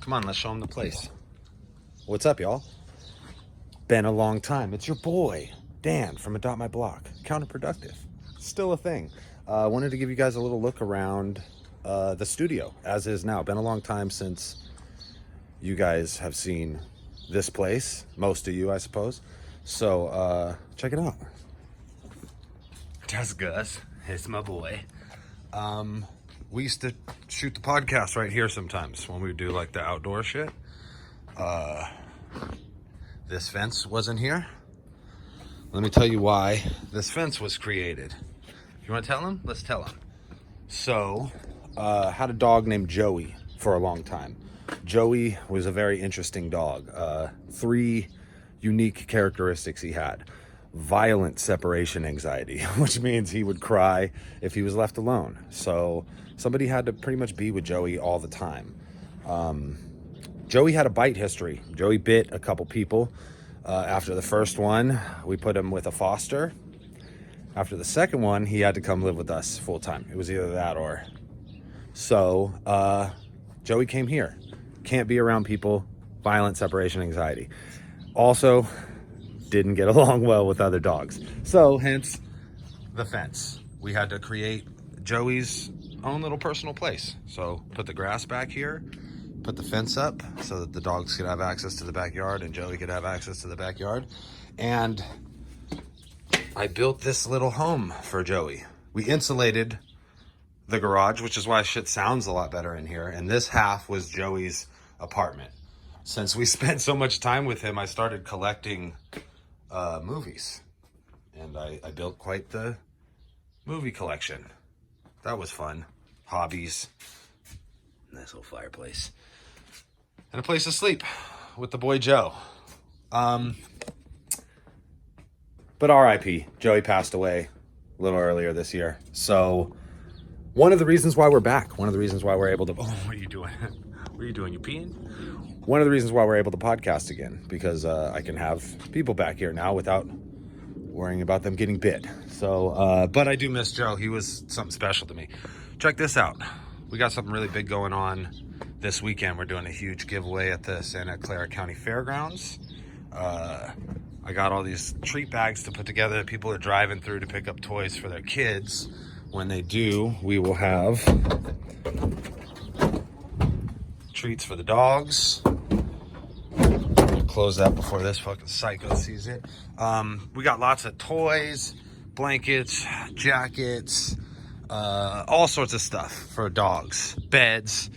Come on, let's show them the place. What's up, y'all? Been a long time. It's your boy, Dan from Adopt My Block. Counterproductive. Still a thing. I wanted to give you guys a little look around the studio, as is now. Been a long time since you guys have seen this place. Most of you, I suppose. So, check it out. That's Gus. It's my boy. We used to shoot the podcast right here sometimes when we would do like the outdoor shit. This fence wasn't here. Let me tell you why this fence was created. You want to tell him? Let's tell him. So, had a dog named Joey for a long time. Joey was a very interesting dog. 3 unique characteristics he had. Violent separation anxiety, which means he would cry if he was left alone. So somebody had to pretty much be with Joey all the time. Joey had a bite history. Joey bit a couple people. After the first one, we put him with a foster. After the second one, he had to come live with us full time. It was either that or. So Joey came here. Can't be around people. Violent separation anxiety. Also, didn't get along well with other dogs. So hence the fence. We had to create Joey's own little personal place. So put the grass back here, put the fence up so that the dogs could have access to the backyard and Joey could have access to the backyard. And I built this little home for Joey. We insulated the garage, which is why shit sounds a lot better in here. And this half was Joey's apartment. Since we spent so much time with him, I started collecting movies. And I built quite the movie collection. That was fun. Hobbies. Nice little fireplace. And a place to sleep with the boy Joe. But RIP, Joey passed away a little earlier this year. So one of the reasons why we're back, one of the reasons why we're able to... Oh, what are you doing? What are you doing? You peeing? One of the reasons why we're able to podcast again, because I can have people back here now without worrying about them getting bit. So, but I do miss Joe. He was something special to me. Check this out. We got something really big going on this weekend. We're doing a huge giveaway at the Santa Clara County Fairgrounds. I got all these treat bags to put together. People are driving through to pick up toys for their kids. When they do, we will have treats for the dogs. Close that before this fucking psycho sees it. We got lots of toys, blankets, jackets, all sorts of stuff for dogs, beds.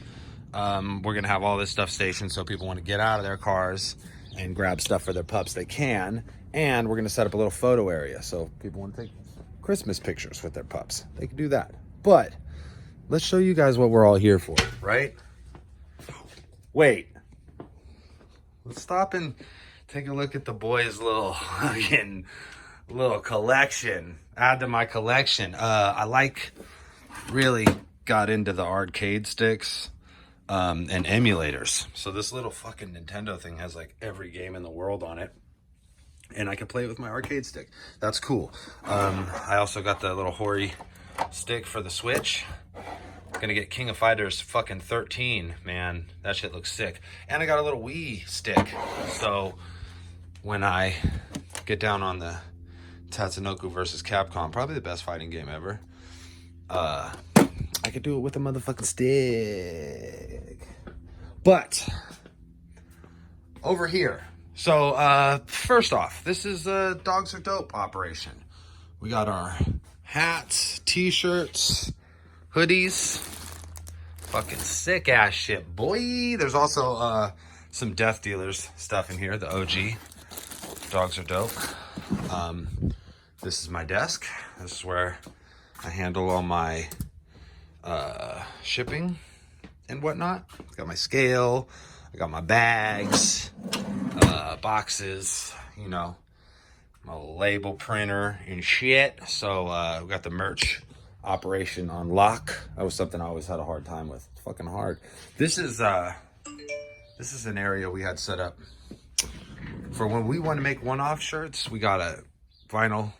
We're gonna have all this stuff stationed so people want to get out of their cars and grab stuff for their pups, they can. And we're gonna set up a little photo area so if people want to take Christmas pictures with their pups, they can do that. But let's show you guys what we're all here for, right? Wait. Let's stop and take a look at the boys' little collection. Add to my collection. I really got into the arcade sticks and emulators. So this little fucking Nintendo thing has like every game in the world on it. And I can play it with my arcade stick. That's cool. I also got the little Hori stick for the Switch. Gonna get King of Fighters fucking 13, man. That shit looks sick. And I got a little Wii stick. So when I get down on the Tatsunoko versus Capcom, probably the best fighting game ever, I could do it with a motherfucking stick. But over here. So first off, this is a Dogs Are Dope operation. We got our hats, t-shirts, hoodies, fucking sick ass shit, boy. There's also some Death Dealers stuff in here, the OG Dogs Are Dope. This is my desk. This is where I handle all my shipping and whatnot. Got my scale, I got my bags, boxes, you know, my label printer and shit. So we got the merch operation on lock. That was something I always had a hard time with. It's fucking hard. This is an area we had set up for when we want to make one-off shirts. We got a vinyl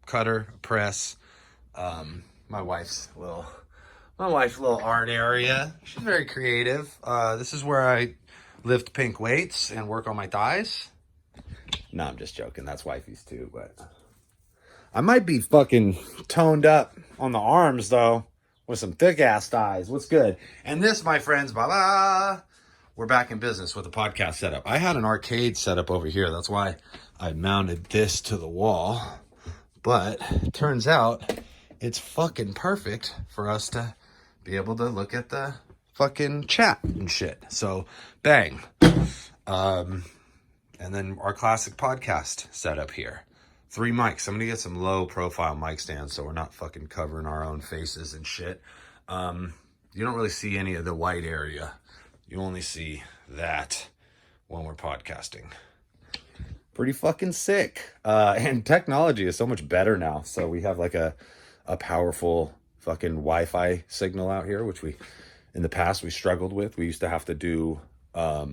cutter, a press, my wife's little My wife's little art area. She's very creative. This is where I lift pink weights and work on my thighs. No, I'm just joking. That's wifey's too, but I might be fucking toned up on the arms though with some thick ass thighs. What's good? And this, my friends, blah, we're back in business with the podcast setup. I had an arcade set up over here. That's why I mounted this to the wall. But it turns out it's fucking perfect for us to be able to look at the fucking chat and shit. So, bang. And then our classic podcast setup here. 3 mics. I'm going to get some low profile mic stands so we're not fucking covering our own faces and shit. You don't really see any of the white area. You only see that when we're podcasting. Pretty fucking sick. And technology is so much better now. So we have like a powerful fucking Wi-Fi signal out here, which we, in the past, we struggled with. We used to have to do, let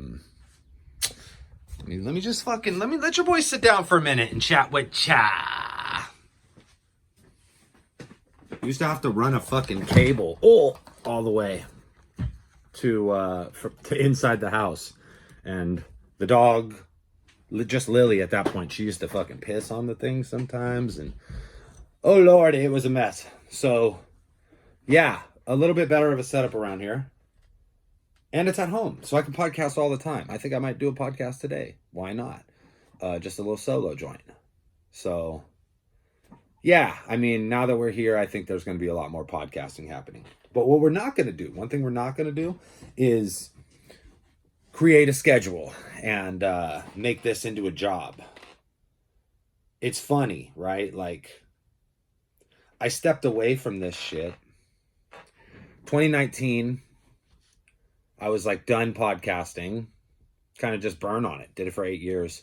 me let your boy sit down for a minute and chat with Cha. We used to have to run a fucking cable all the way to inside the house. And the dog, just Lily at that point, she used to fucking piss on the thing sometimes. And oh Lord, it was a mess. So yeah, a little bit better of a setup around here. And it's at home, so I can podcast all the time. I think I might do a podcast today. Why not? Just a little solo joint. So, yeah, I mean, now that we're here, I think there's going to be a lot more podcasting happening. But what we're not going to do, one thing we're not going to do is create a schedule and make this into a job. It's funny, right? Like, I stepped away from this shit. 2019... I was like done podcasting, kind of just burn on it. Did it for 8 years.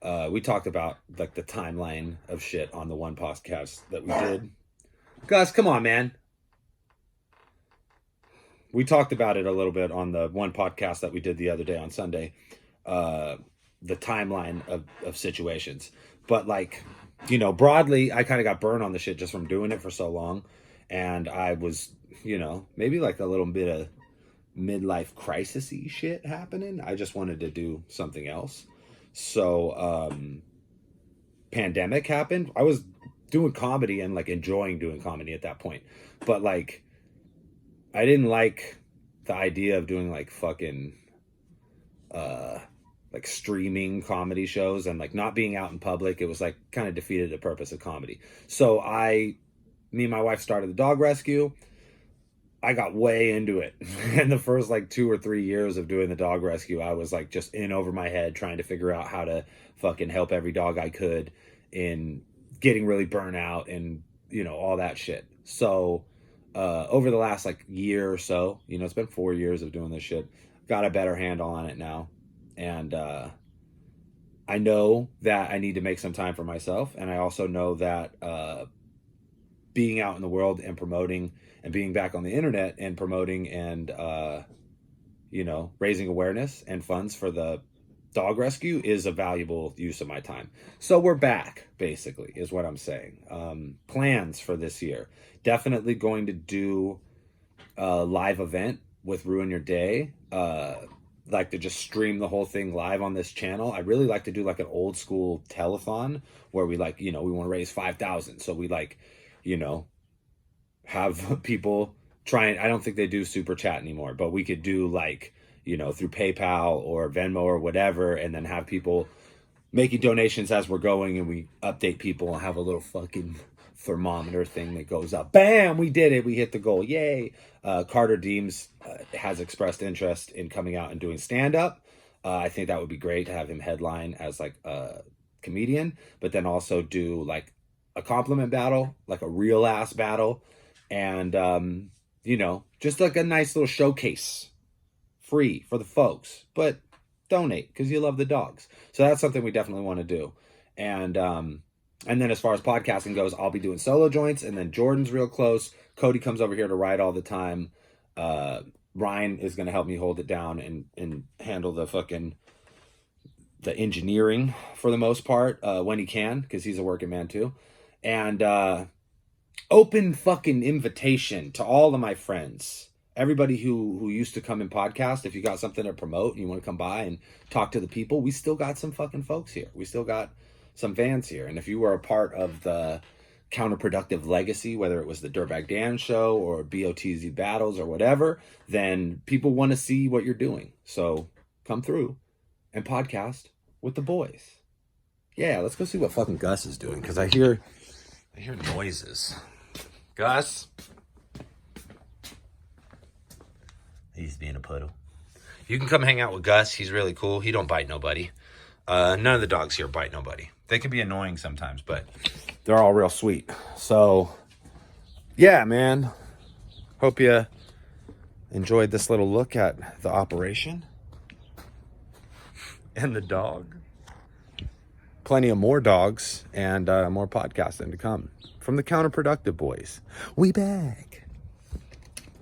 We talked about like the timeline of shit on the one podcast that we did. Gus, come on, man. We talked about it a little bit on the one podcast that we did the other day on Sunday. The timeline of situations. But like, you know, broadly, I kind of got burned on the shit just from doing it for so long. And I was, you know, maybe like a little bit of midlife crisis-y shit happening. I just wanted to do something else. So pandemic happened. I was doing comedy and like enjoying doing comedy at that point, but like I didn't like the idea of doing like fucking like streaming comedy shows and like not being out in public. It was like kind of defeated the purpose of comedy. So me and my wife started the dog rescue. I got way into it. And the first like 2 or 3 years of doing the dog rescue, I was like just in over my head trying to figure out how to fucking help every dog I could, in getting really burnt out and, you know, all that shit. So over the last like year or so, you know, it's been 4 years of doing this shit, got a better handle on it now. And I know that I need to make some time for myself. And I also know that being out in the world and promoting and being back on the internet and promoting and, you know, raising awareness and funds for the dog rescue is a valuable use of my time. So we're back, basically, is what I'm saying. Plans for this year. Definitely going to do a live event with Ruin Your Day. Like to just stream the whole thing live on this channel. I really like to do like an old school telethon where we like, you know, we want to raise 5,000. So we like, you know, have people trying. I don't think they do super chat anymore, but we could do like, you know, through PayPal or Venmo or whatever, and then have people making donations as we're going, and we update people and have a little fucking thermometer thing that goes up. Bam, we did it. We hit the goal. Yay. Carter Deems has expressed interest in coming out and doing stand-up. I think that would be great to have him headline as like a comedian, but then also do like a compliment battle, like a real ass battle. And, you know, just like a nice little showcase, free for the folks, but donate because you love the dogs. So that's something we definitely want to do. And then as far as podcasting goes, I'll be doing solo joints, and then Jordan's real close. Cody comes over here to ride all the time. Ryan is going to help me hold it down and handle the engineering for the most part, when he can, because he's a working man too. And, open fucking invitation to all of my friends. Everybody who used to come in podcast, if you got something to promote and you want to come by and talk to the people, we still got some fucking folks here. We still got some fans here. And if you were a part of the counterproductive legacy, whether it was the Dirtbag Dan show or BOTZ battles or whatever, then people want to see what you're doing. So come through and podcast with the boys. Yeah, let's go see what fucking Gus is doing, because I hear noises. Gus? He's being a puddle. You can come hang out with Gus. He's really cool. He don't bite nobody. None of the dogs here bite nobody. They can be annoying sometimes, but they're all real sweet. So, yeah, man. Hope you enjoyed this little look at the operation and the dog. Plenty of more dogs and more podcasting to come from the Counterproductive Boys. We back.